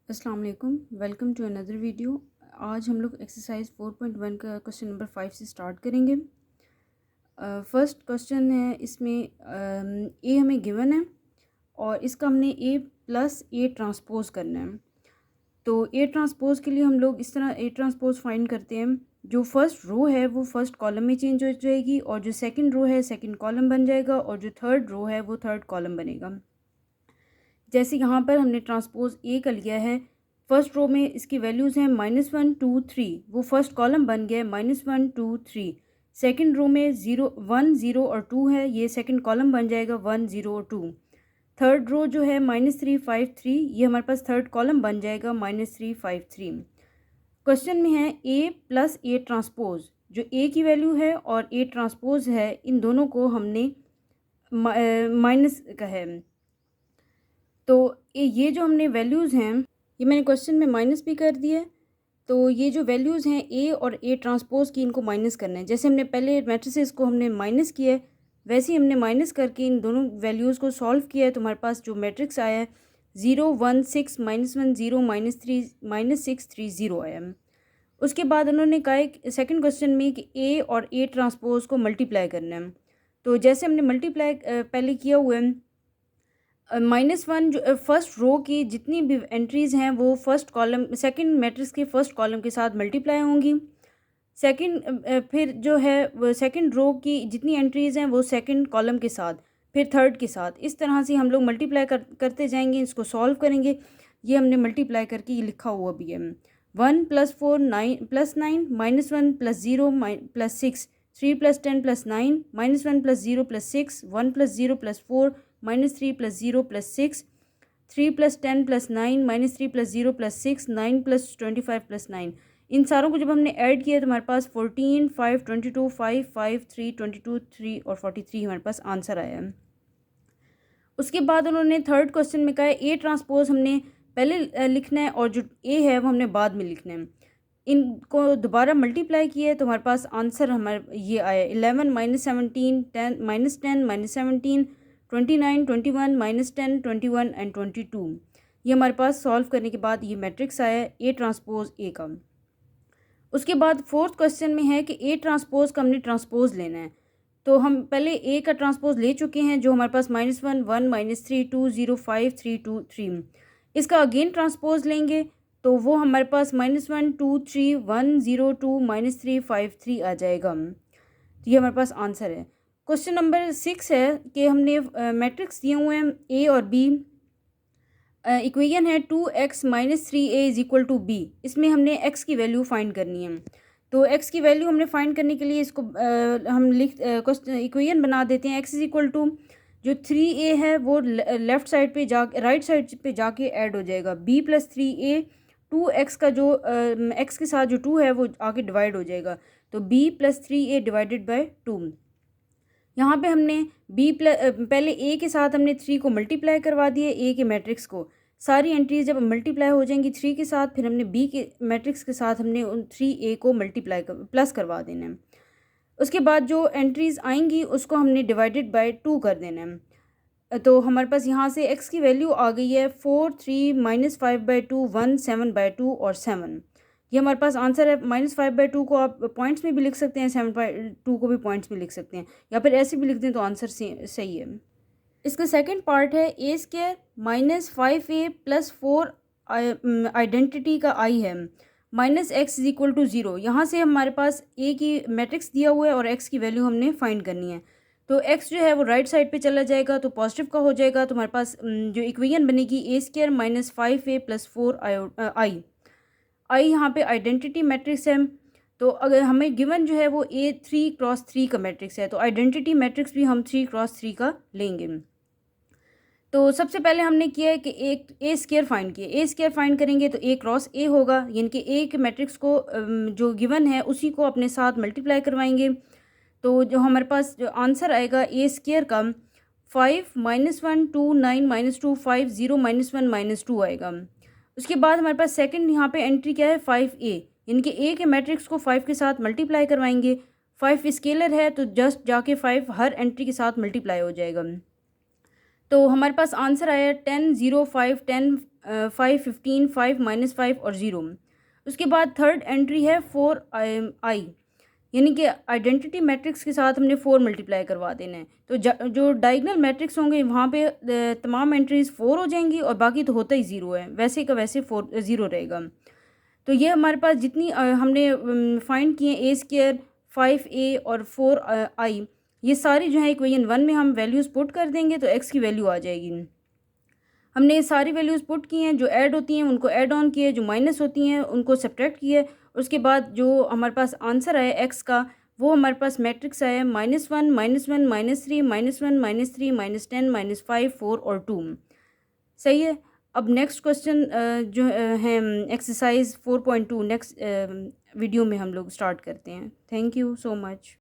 अस्सलाम वालेकुम, welcome to another video. आज हम लोग एक्सरसाइज 4.1 का क्वेश्चन नंबर 5 से स्टार्ट करेंगे। फर्स्ट क्वेश्चन है, इसमें ए हमें गिवन है और इसका हमने ए प्लस ए ट्रांसपोज करना है। तो ए ट्रांसपोज के लिए हम लोग इस तरह ए ट्रांसपोज फाइंड करते हैं। जो फर्स्ट रो है वो फर्स्ट कॉलम में चेंज हो जाएगी और जो सेकंड रो है सेकंड कॉलम बन जाएगा और जो थर्ड रो है वो थर्ड कॉलम बनेगा। जैसे यहाँ पर हमने ट्रांसपोज ए का लिया है, फर्स्ट रो में इसकी वैल्यूज़ हैं -1 2 3, वो फर्स्ट कॉलम बन गया -1 2 3। सेकंड रो में 0 1 0 और 2 है, ये सेकंड कॉलम बन जाएगा 1 0 और 2। थर्ड रो जो है -3 5 3, ये हमारे पास थर्ड कॉलम बन जाएगा -3 5 3। क्वेश्चन में है ए प्लस ए ट्रांसपोज, जो ए की वैल्यू है और ए ट्रांसपोज है, इन दोनों को हमने माइनस का है। तो ये जो हमने वैल्यूज़ हैं ये मैंने क्वेश्चन में माइनस भी कर दिया है। तो ये जो वैल्यूज़ हैं ए और ए ट्रांसपोज की, इनको माइनस करना है। जैसे हमने पहले मैट्रिसेस को हमने माइनस किया है, वैसे ही हमने माइनस करके इन दोनों वैल्यूज़ को सॉल्व किया है। तो हमारे पास जो मैट्रिक्स आया है 0 1 6 -1 0 -3 -6 3 0 आया है। उसके बाद उन्होंने कहा है सेकंड क्वेश्चन में कि ए और ए ट्रांसपोज को मल्टीप्लाई करना है। तो जैसे हमने मल्टीप्लाई पहले किया हुआ है, -1 जो फर्स्ट रो की जितनी भी एंट्रीज़ हैं वो फर्स्ट कॉलम सेकंड मैट्रिक्स के फर्स्ट कॉलम के साथ मल्टीप्लाई होंगी। सेकंड फिर जो है वो सेकंड रो की जितनी एंट्रीज़ हैं वो सेकंड कॉलम के साथ, फिर थर्ड के साथ। इस तरह से हम लोग मल्टीप्लाई करते जाएंगे, इसको सॉल्व करेंगे। ये हमने मल्टीप्लाई करके ये लिखा हुआ भी है। 1 + 4 9 + 9 -1 + 0 + 6 3 + 10 + 9 -1 + 0 + 6 1 + 0 + 4 -3 + 0 + 6 3 + 10 + 9 -3 + 0 + 6 9 + 25 + 9। इन सारों को जब हमने ऐड किया तो हमारे पास 14 5 22 5 5 3 22 3 और 43 हमारे पास आंसर आया है। उसके बाद उन्होंने थर्ड क्वेश्चन में कहा है ए ट्रांसपोज हमने पहले लिखना है और जो ए है वो हमने बाद में लिखना है। इनको दोबारा मल्टीप्लाई किया है तो हमारे पास आंसर हमारे ये आया 11 -17 10 -10 -17 29 21 -10 21 एंड 22। ये हमारे पास सॉल्व करने के बाद ये मैट्रिक्स आया ए ट्रांसपोज ए का। उसके बाद फोर्थ क्वेश्चन में है कि ए ट्रांसपोज का हमने ट्रांसपोज लेना है। तो हम पहले ए का ट्रांसपोज ले चुके हैं, जो हमारे पास -1 1 -3 2 0 5 3 2 3। इसका अगेन ट्रांसपोज लेंगे तो वो हमारे पास -1 2 3 1 0 2 -3 5 3 आ जाएगा। तो ये हमारे पास आंसर है। क्वेश्चन नंबर 6 है कि हमने मैट्रिक्स दिए हुए हैं ए और बी। इक्वेशन है 2x - 3a = b। इसमें हमने x की वैल्यू फाइंड करनी है। तो x की वैल्यू हमने फाइंड करने के लिए इसको हम क्वेश्चन इक्वेशन बना देते हैं। x = जो 3a है वो लेफ़्ट साइड पे जा राइट साइड पे जाके ऐड हो जाएगा। b + 3a 2x का जो x के साथ जो 2 है वो आगे डिवाइड हो जाएगा। तो b + 3a / 2। यहाँ पे हमने पहले ए के साथ हमने 3 को मल्टीप्लाई करवा दिया, ए के मैट्रिक्स को। सारी एंट्रीज जब मल्टीप्लाई हो जाएंगी 3 के साथ, फिर हमने बी के मैट्रिक्स के साथ हमने उन 3a को मल्टीप्लाई प्लस करवा देना है। उसके बाद जो एंट्रीज आएंगी उसको हमने डिवाइडेड बाय 2 कर देना है। तो हमारे पास यहाँ से x की वैल्यू आ गई है 4 3 -5/2 1 7/2 और 7। ये हमारे पास आंसर है। -5/2 को आप पॉइंट्स में भी लिख सकते हैं, 7/2 को भी पॉइंट्स में लिख सकते हैं, या फिर ऐसे भी लिख दें तो आंसर सही है। इसका सेकंड पार्ट है a² -5a + 4 आइडेंटिटी का i है -x = 0। यहाँ से हमारे पास a की मैट्रिक्स दिया हुआ है और x की वैल्यू हमने फाइंड करनी है। तो x जो है वो राइट साइड पे चला जाएगा तो पॉजिटिव का हो जाएगा। तो हमारे पास जो इक्वेशन बनेगी a² -5a + 4 i यहाँ पे आइडेंटिटी मैट्रिक्स है। तो अगर हमें गिवन जो है वो A3 × 3 का मैट्रिक्स है, तो आइडेंटिटी मैट्रिक्स भी हम 3 × 3 का लेंगे। तो सबसे पहले हमने किया है कि एक A² फाइंड किया। A² फाइंड करेंगे तो A × A होगा, यानी कि A के मैट्रिक्स को जो गिवन है उसी को अपने साथ मल्टीप्लाई करवाएंगे। तो जो हमारे पास जो आंसर आएगा A² का 5 -1 2 9 -2 5 0 -1 -2 आएगा। उसके बाद हमारे पास सेकंड यहाँ पे एंट्री क्या है 5a, यानी कि a के मैट्रिक्स को 5 के साथ मल्टीप्लाई करवाएंगे। 5 स्केलर है तो जस्ट जाके 5 हर एंट्री के साथ मल्टीप्लाई हो जाएगा। तो हमारे पास आंसर आया 10, 0, 5, 10, 5, 15, 5, -5 और 0। उसके बाद थर्ड एंट्री है 4 आई, यानी कि आइडेंटिटी मैट्रिक्स के साथ हमने 4 मल्टीप्लाई करवा देना है। तो जो डायगनल मैट्रिक्स होंगे वहाँ पे तमाम एंट्रीज़ 4 हो जाएंगी और बाकी तो होता ही 0 है, वैसे का वैसे 0 रहेगा। तो ये हमारे पास जितनी हमने फाइंड किए ए स्क्र 5a और 4i, ये सारी जो है इक्वेशन 1 में हम वैल्यूज़ पुट कर देंगे तो x की वैल्यू आ जाएगी। हमने ये सारी वैल्यूज़ पुट की हैं, जो ऐड होती हैं उनको ऐड ऑन किए, जो माइनस होती हैं उनको सब्ट्रैक्ट किए। उसके बाद जो हमारे पास आंसर आया एक्स का, वो हमारे पास मैट्रिक्स आया -1, -1, -3, -1, -3, -10, -5, 4 और 2। सही है। अब नेक्स्ट क्वेश्चन जो है एक्सरसाइज 4.2 नेक्स्ट वीडियो में हम लोग स्टार्ट करते हैं। Thank you so much.